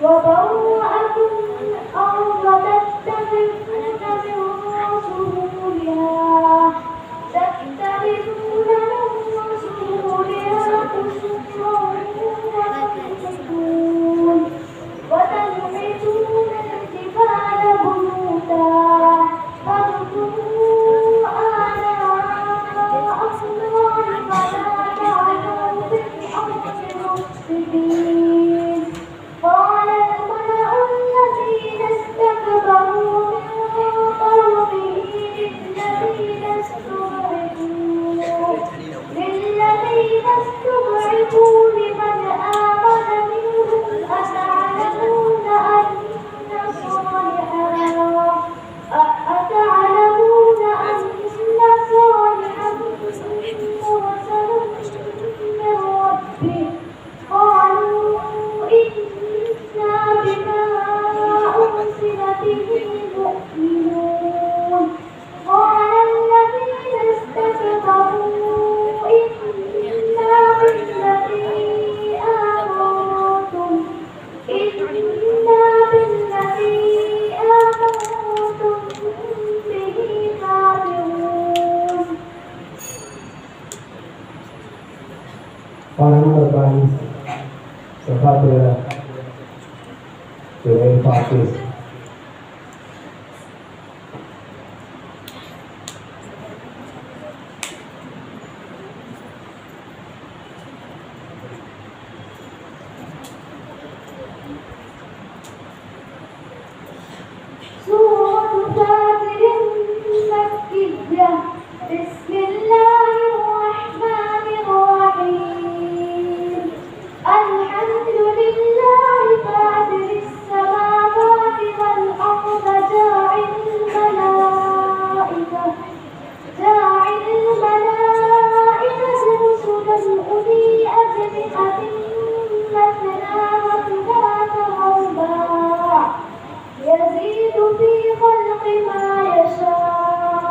وبوأكم الأرض تتخذون من سهولها قصورا وتنحتون الجبال بيوتا فاذكروا آلاء الله فلا تعثوا في الأرض مفسدين قال الملأ الذين استكبروا من قومه للذين استضعفوا لمن آمن منهم أتعلمون أن صالحا مرسل من ربه قالوا إنا بما أرسل به مؤمنون قال الذين استكبروا إنا بالذي آمنتم به كافرون. Orang berbangsa kepada Tuhan Fakir